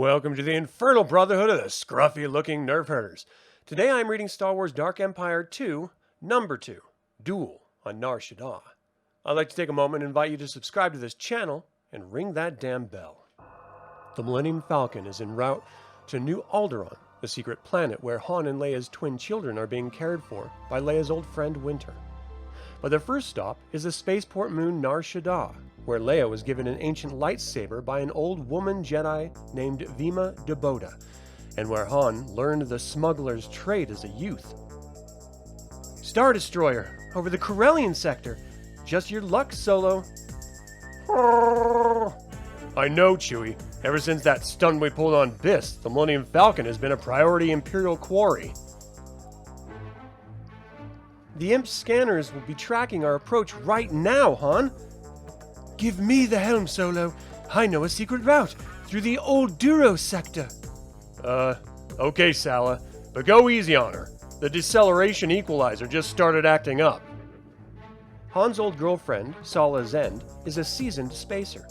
Welcome to the Infernal Brotherhood of the scruffy-looking Nerf herders. Today I'm reading Star Wars Dark Empire II, Number 2, Duel on Nar Shaddaa. I'd like to take a moment and invite you to subscribe to this channel and ring that damn bell. The Millennium Falcon is en route to New Alderaan, the secret planet where Han and Leia's twin children are being cared for by Leia's old friend Winter. But their first stop is the spaceport moon Nar Shaddaa, where Leia was given an ancient lightsaber by an old woman Jedi named Vima de Boda, and where Han learned the smuggler's trade as a youth. Star Destroyer, over the Corellian sector. Just your luck, Solo. I know, Chewie. Ever since that stunt we pulled on Biss, the Millennium Falcon has been a priority Imperial quarry. The Imp scanners will be tracking our approach right now, Han. Give me the helm, Solo. I know a secret route through the old Duro sector. Okay, Sala, but go easy on her. The deceleration equalizer just started acting up. Han's old girlfriend, Sala Zend, is a seasoned spacer.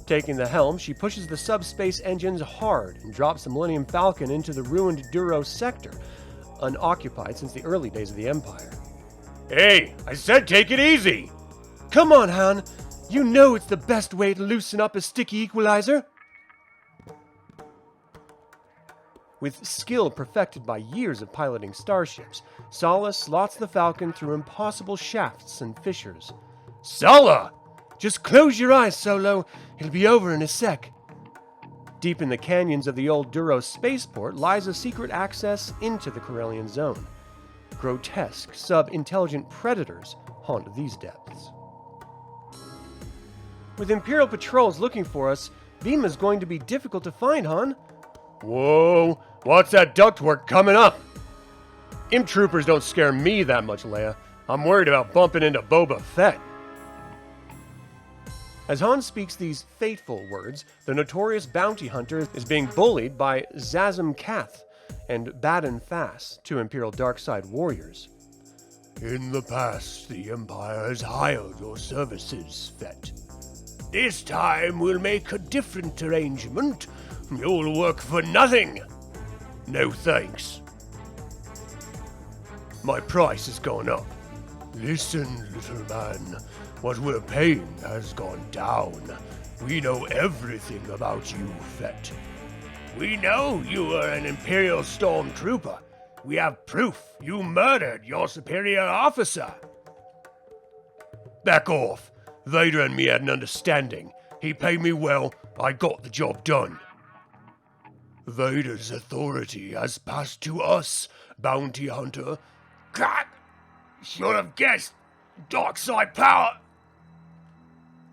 Taking the helm, she pushes the subspace engines hard and drops the Millennium Falcon into the ruined Duro sector, unoccupied since the early days of the Empire. Hey, I said take it easy! Come on, Han. You know it's the best way to loosen up a sticky equalizer. With skill perfected by years of piloting starships, Sala slots the Falcon through impossible shafts and fissures. Sala! Just close your eyes, Solo. It'll be over in a sec. Deep in the canyons of the old Duro spaceport lies a secret access into the Corellian zone. Grotesque, sub-intelligent predators haunt these depths. With Imperial patrols looking for us, Vima's going to be difficult to find, Han. Whoa, what's that ductwork coming up? Imp troopers don't scare me that much, Leia. I'm worried about bumping into Boba Fett. As Han speaks these fateful words, the notorious bounty hunter is being bullied by Zazim Kath and Baden Fass, two Imperial Darkside warriors. In the past, the Empire has hired your services, Fett. This time we'll make a different arrangement. You'll work for nothing. No thanks. My price has gone up. Listen, little man. What we're paying has gone down. We know everything about you, Fett. We know you were an Imperial stormtrooper. We have proof you murdered your superior officer. Back off. Vader and me had an understanding. He paid me well, I got the job done. Vader's authority has passed to us, bounty hunter. God, should have guessed. Dark side power.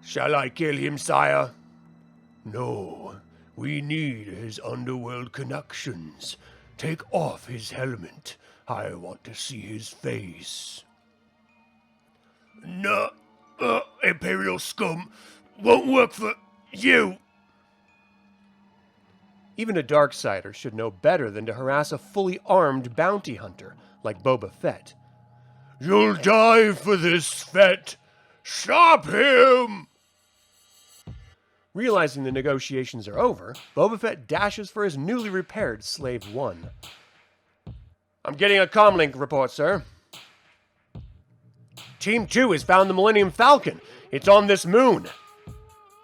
Shall I kill him, sire? No, we need his underworld connections. Take off his helmet. I want to see his face. No. Imperial scum won't work for you. Even a Darksider should know better than to harass a fully armed bounty hunter like Boba Fett. You'll die for this, Fett. Stop him! Realizing the negotiations are over, Boba Fett dashes for his newly repaired Slave 1. I'm getting a comlink report, sir. Team 2 has found the Millennium Falcon. It's on this moon.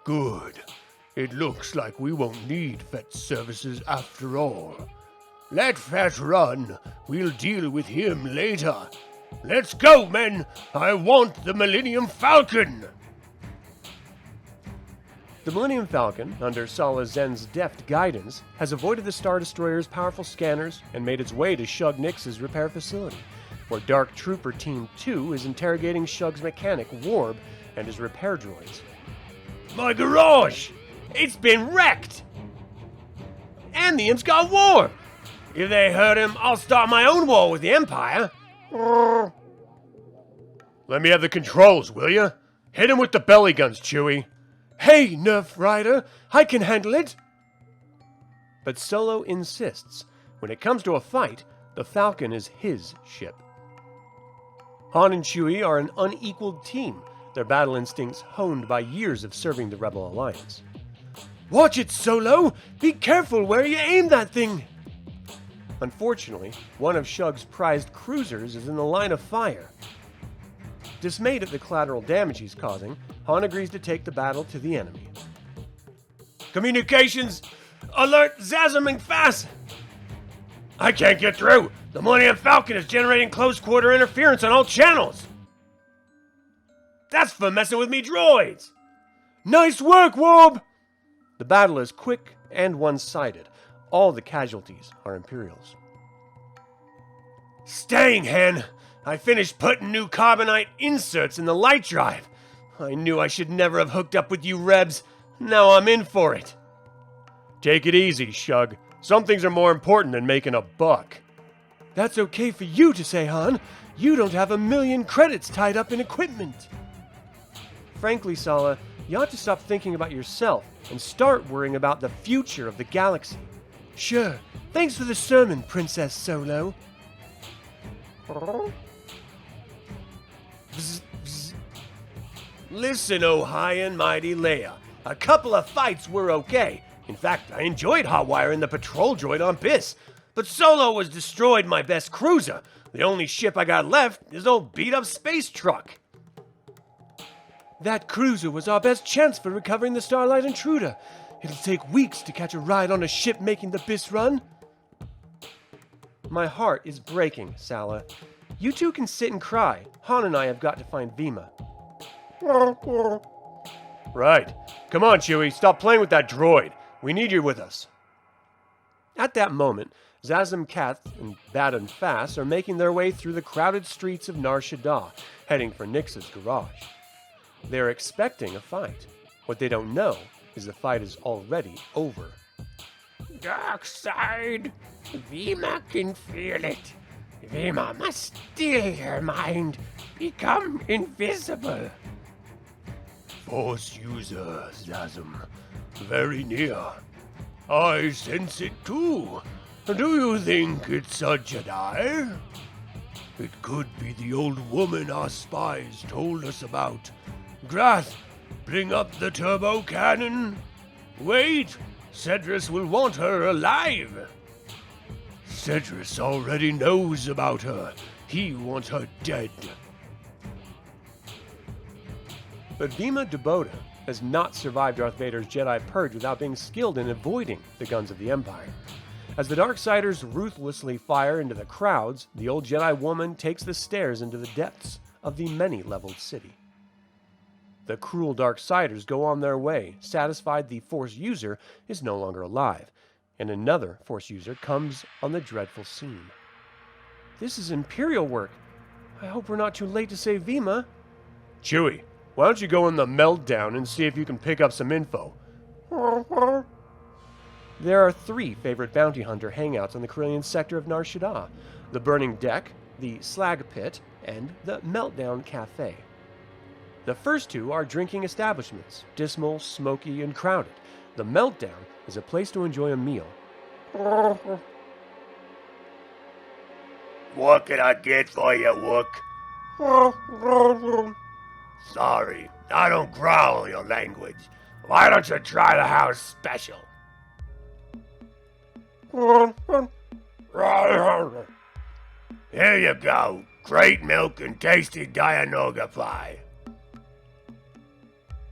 Good. It looks like we won't need Fett's services after all. Let Fett run. We'll deal with him later. Let's go, men. I want the Millennium Falcon. The Millennium Falcon, under Sala Zen's deft guidance, has avoided the Star Destroyer's powerful scanners and made its way to Shug Nix's repair facility, where Dark Trooper Team 2 is interrogating Shug's mechanic, Warb, and his repair droids. My garage! It's been wrecked! And the Imp's got Warb! If they hurt him, I'll start my own war with the Empire! Let me have the controls, will you? Hit him with the belly guns, Chewie. Hey, Nerf Rider, I can handle it! But Solo insists. When it comes to a fight, the Falcon is his ship. Han and Chewie are an unequaled team, their battle instincts honed by years of serving the Rebel Alliance. Watch it, Solo! Be careful where you aim that thing! Unfortunately, one of Shug's prized cruisers is in the line of fire. Dismayed at the collateral damage he's causing, Han agrees to take the battle to the enemy. Communications! Alert Zazam and Fass! I can't get through! The Millennium Falcon is generating close-quarter interference on all channels! That's for messing with me droids! Nice work, Warb! The battle is quick and one-sided. All the casualties are Imperials. Staying, Hen! I finished putting new carbonite inserts in the light drive. I knew I should never have hooked up with you Rebs. Now I'm in for it. Take it easy, Shug. Some things are more important than making a buck. That's okay for you to say, Han. You don't have 1,000,000 credits tied up in equipment. Frankly, Sala, you ought to stop thinking about yourself and start worrying about the future of the galaxy. Sure. Thanks for the sermon, Princess Solo. Listen, oh high and mighty Leia. A couple of fights were okay. In fact, I enjoyed hotwiring the patrol droid on Biss. But Solo was destroyed my best cruiser. The only ship I got left is old beat-up space truck. That cruiser was our best chance for recovering the Starlight Intruder. It'll take weeks to catch a ride on a ship making the Biss run. My heart is breaking, Sala. You two can sit and cry. Han and I have got to find Vima. Right. Come on, Chewie. Stop playing with that droid. We need you with us. At that moment, Zazam Kath and Baden Fass are making their way through the crowded streets of Nar Shaddaa, heading for Nix's garage. They're expecting a fight. What they don't know is the fight is already over. Dark side. Vima can feel it. Vima must steal her mind. Become invisible. Force user, Zazam. Very near. I sense it too. Do you think it's a Jedi? It could be the old woman our spies told us about. Grath, bring up the turbo cannon. Wait, Cedrus will want her alive. Cedrus already knows about her. He wants her dead. But Vima Deboda has not survived Darth Vader's Jedi purge without being skilled in avoiding the guns of the Empire. As the Darksiders ruthlessly fire into the crowds, the old Jedi woman takes the stairs into the depths of the many-leveled city. The cruel Darksiders go on their way, satisfied the Force user is no longer alive, and another Force user comes on the dreadful scene. This is Imperial work. I hope we're not too late to save Vima. Chewie, why don't you go in the meltdown and see if you can pick up some info? There are 3 favorite bounty hunter hangouts on the Corellian sector of Nar Shaddaa: the Burning Deck, the Slag Pit, and the Meltdown Cafe. The first 2 are drinking establishments, dismal, smoky, and crowded. The Meltdown is a place to enjoy a meal. What can I get for you, Wook? Sorry, I don't growl your language. Why don't you try the house special? Here you go. Great milk and tasty Dianoga pie.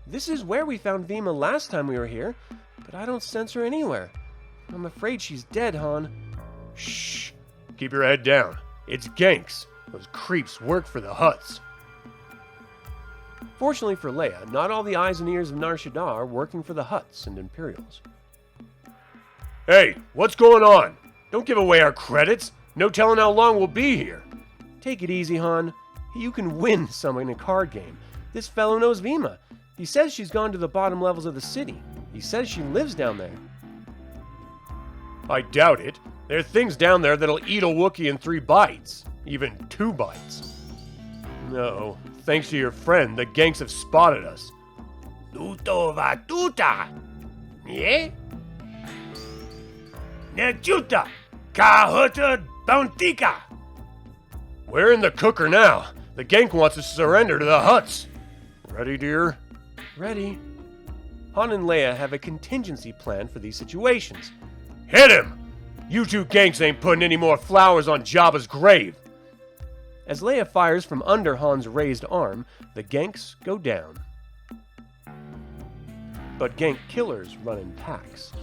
This is where we found Vima last time we were here, but I don't sense her anywhere. I'm afraid she's dead, Han. Shh. Keep your head down. It's Ganks. Those creeps work for the Hutts. Fortunately for Leia, not all the eyes and ears of Nar Shaddaa are working for the Hutts and Imperials. Hey, what's going on? Don't give away our credits. No telling how long we'll be here. Take it easy, Han. You can win some in a card game. This fellow knows Vima. He says she's gone to the bottom levels of the city. He says she lives down there. I doubt it. There are things down there that'll eat a Wookiee in 3 bites. Even 2 bites. No, thanks to your friend, the Ganks have spotted us. Tuto va tuta. Yeah? Nejuta. Kahuta bountika. We're in the cooker now. The Gank wants us to surrender to the Hutts. Ready, dear? Ready. Han and Leia have a contingency plan for these situations. Hit him! You two ganks ain't putting any more flowers on Jabba's grave! As Leia fires from under Han's raised arm, the ganks go down. But gank killers run in packs.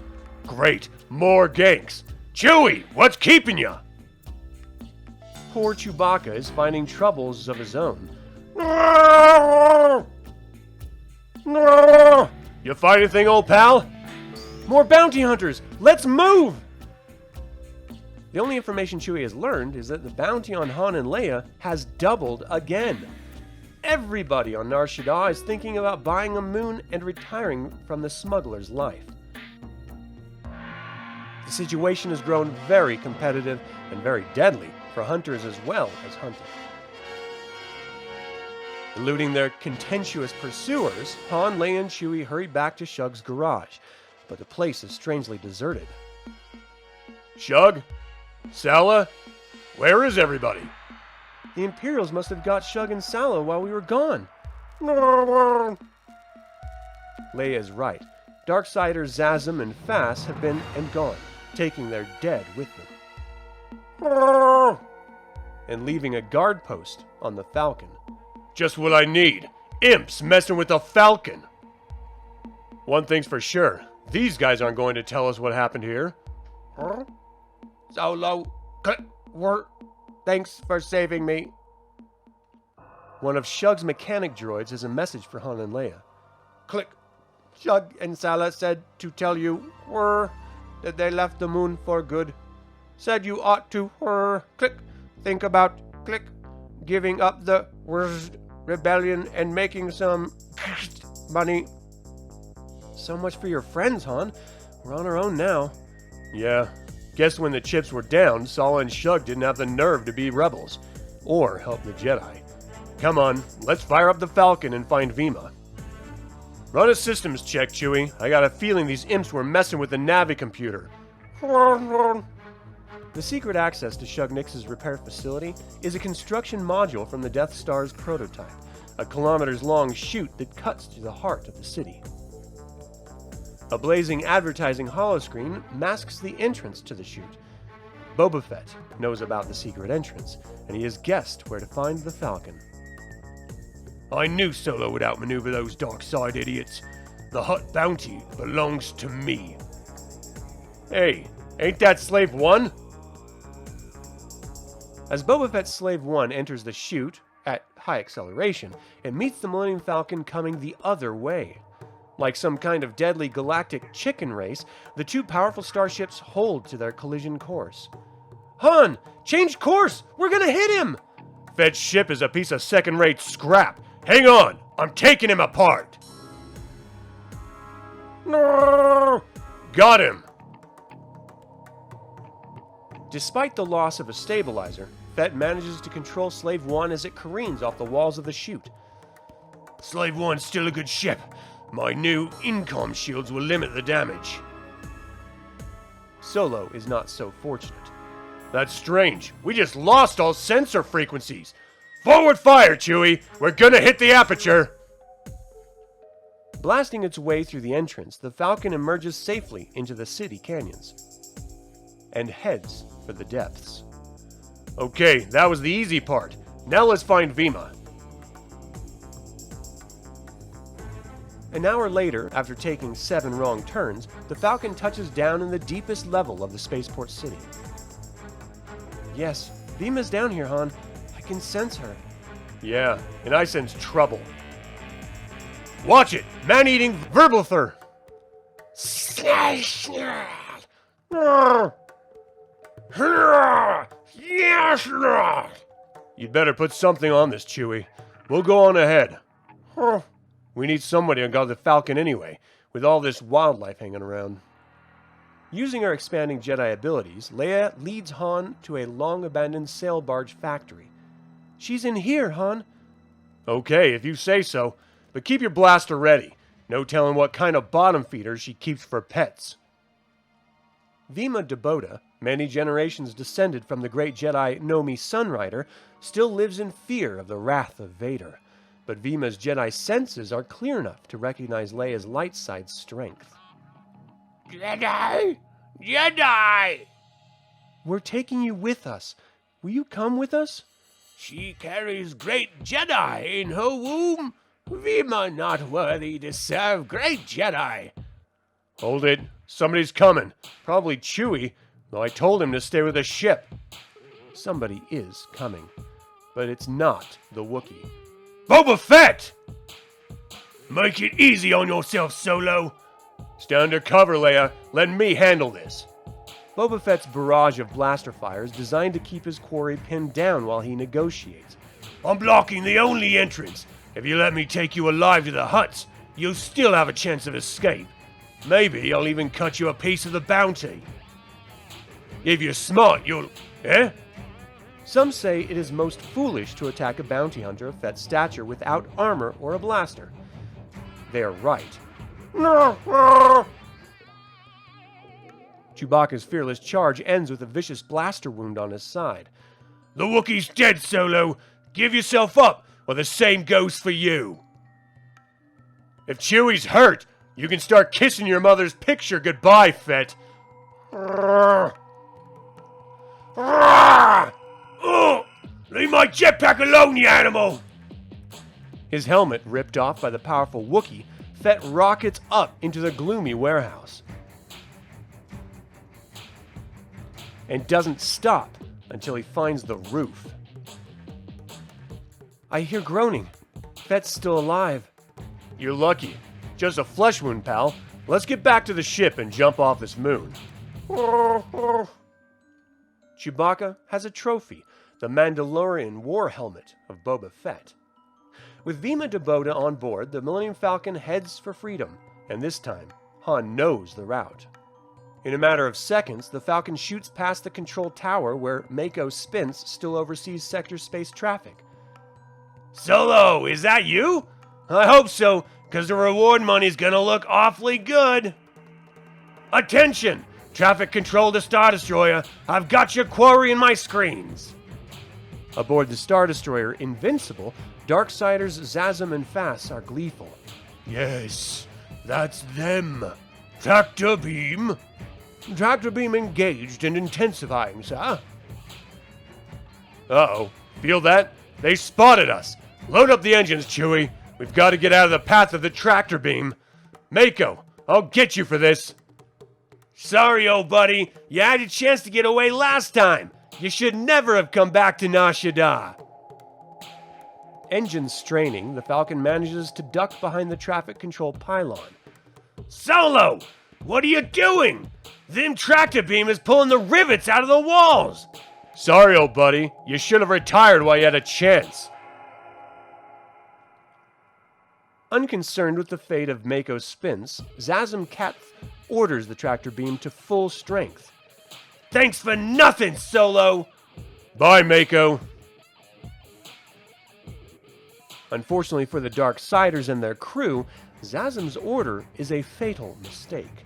Great! More ganks! Chewie, what's keeping ya? Poor Chewbacca is finding troubles of his own. You find anything, old pal? More bounty hunters! Let's move! The only information Chewie has learned is that the bounty on Han and Leia has doubled again. Everybody on Nar Shaddaa is thinking about buying a moon and retiring from the smuggler's life. The situation has grown very competitive and very deadly for hunters as well as hunting. Eluding their contentious pursuers, Han, Leia, and Chewie hurry back to Shug's garage, but the place is strangely deserted. Shug? Sala? Where is everybody? The Imperials must have got Shug and Sala while we were gone. Leia is right. Darksiders Zazam and Fass have been and gone, taking their dead with them. And leaving a guard post on the Falcon. Just what I need. Imps messing with the Falcon. One thing's for sure. These guys aren't going to tell us what happened here. Solo. Thanks for saving me. One of Shug's mechanic droids has a message for Han and Leia. Click. Shug and Sala said to tell you that they left the moon for good. Said you ought to click. Think about giving up the rebellion and making some money. So much for your friends, Han. We're on our own now. Yeah. Guess when the chips were down, Sala and Shug didn't have the nerve to be rebels. Or help the Jedi. Come on, let's fire up the Falcon and find Vima. Run a systems check, Chewie. I got a feeling these imps were messing with the Navi computer. The secret access to Shug Nix's repair facility is a construction module from the Death Star's prototype, a kilometers-long chute that cuts through the heart of the city. A blazing advertising holoscreen masks the entrance to the chute. Boba Fett knows about the secret entrance, and he has guessed where to find the Falcon. I knew Solo would outmaneuver those dark side idiots. The Hutt bounty belongs to me. Hey, ain't that Slave 1? As Boba Fett's Slave 1 enters the chute at high acceleration, it meets the Millennium Falcon coming the other way. Like some kind of deadly galactic chicken race, the two powerful starships hold to their collision course. Han! Change course! We're gonna hit him! Fett's ship is a piece of second-rate scrap. Hang on! I'm taking him apart! No! Got him! Despite the loss of a stabilizer, Fett manages to control Slave 1 as it careens off the walls of the chute. Slave 1's still a good ship. My new incom shields will limit the damage. Solo is not so fortunate. That's strange. We just lost all sensor frequencies. Forward fire, Chewie! We're gonna hit the aperture! Blasting its way through the entrance, the Falcon emerges safely into the city canyons and heads for the depths. Okay, that was the easy part. Now let's find Vima. An hour later, after taking 7 wrong turns, the Falcon touches down in the deepest level of the spaceport city. Yes, Vima's down here, Han. I can sense her. Yeah, and I sense trouble. Watch it! Man-eating Verbalther! You'd better put something on this, Chewie. We'll go on ahead. We need somebody to guard the Falcon anyway, with all this wildlife hanging around. Using her expanding Jedi abilities, Leia leads Han to a long-abandoned sail barge factory. She's in here, Han. Okay, if you say so, but keep your blaster ready. No telling what kind of bottom feeders she keeps for pets. Vima Deboda, many generations descended from the great Jedi Nomi Sunrider, still lives in fear of the wrath of Vader. but Vima's Jedi senses are clear enough to recognize Leia's light side's strength. Jedi! Jedi! We're taking you with us. Will you come with us? She carries great Jedi in her womb. Vima not worthy to serve great Jedi. Hold it. Somebody's coming. Probably Chewie, though I told him to stay with the ship. Somebody is coming, but it's not the Wookiee. Boba Fett! Make it easy on yourself, Solo. Stay under cover, Leia. Let me handle this. Boba Fett's barrage of blaster fire is designed to keep his quarry pinned down while he negotiates. I'm blocking the only entrance. If you let me take you alive to the huts, you'll still have a chance of escape. Maybe I'll even cut you a piece of the bounty. If you're smart, you'll... Eh? Some say it is most foolish to attack a bounty hunter of Fett's stature without armor or a blaster. They are right. Chewbacca's fearless charge ends with a vicious blaster wound on his side. The Wookiee's dead, Solo. Give yourself up, or the same goes for you. If Chewie's hurt, you can start kissing your mother's picture goodbye, Fett. Leave my jetpack alone, you animal! His helmet ripped off by the powerful Wookiee, Fett rockets up into the gloomy warehouse. And doesn't stop until he finds the roof. I hear groaning. Fett's still alive. You're lucky. Just a flesh wound, pal. Let's get back to the ship and jump off this moon. Chewbacca has a trophy, the Mandalorian war helmet of Boba Fett. With Vima de Boda on board, the Millennium Falcon heads for freedom, and this time, Han knows the route. In a matter of seconds, the Falcon shoots past the control tower where Mako Spence still oversees sector space traffic. Solo, is that you? I hope so, because the reward money's gonna look awfully good. Attention! Traffic control to Star Destroyer. I've got your quarry in my screens. Aboard the Star Destroyer Invincible, Darksiders Zazam and Fass are gleeful. Yes, that's them. Tractor beam. Tractor beam engaged and intensifying, sir. Uh-oh. Feel that? They spotted us. Load up the engines, Chewie. We've got to get out of the path of the tractor beam. Mako, I'll get you for this. Sorry, old buddy. You had a chance to get away last time. You should never have come back to Nar Shaddaa. Engines straining, the Falcon manages to duck behind the traffic control pylon. Solo! What are you doing? Them tractor beam is pulling the rivets out of the walls. Sorry, old buddy. You should have retired while you had a chance. Unconcerned with the fate of Mako Spence, Zazam Kath orders the tractor beam to full strength. Thanks for nothing, Solo! Bye, Mako. Unfortunately for the Darksiders and their crew, Zazam's order is a fatal mistake.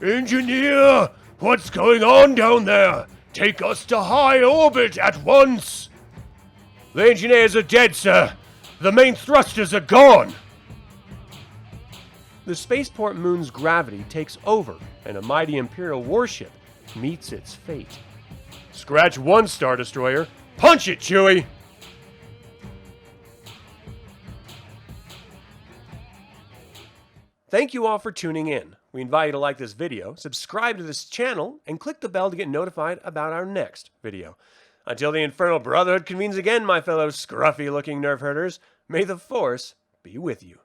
Engineer! What's going on down there? Take us to high orbit at once! The engineers are dead, sir. The main thrusters are gone. The spaceport moon's gravity takes over, and a mighty Imperial warship meets its fate. Scratch one, Star Destroyer. Punch it, Chewie! Thank you all for tuning in. We invite you to like this video, subscribe to this channel, and click the bell to get notified about our next video. Until the Infernal Brotherhood convenes again, my fellow scruffy-looking nerf herders, may the Force be with you.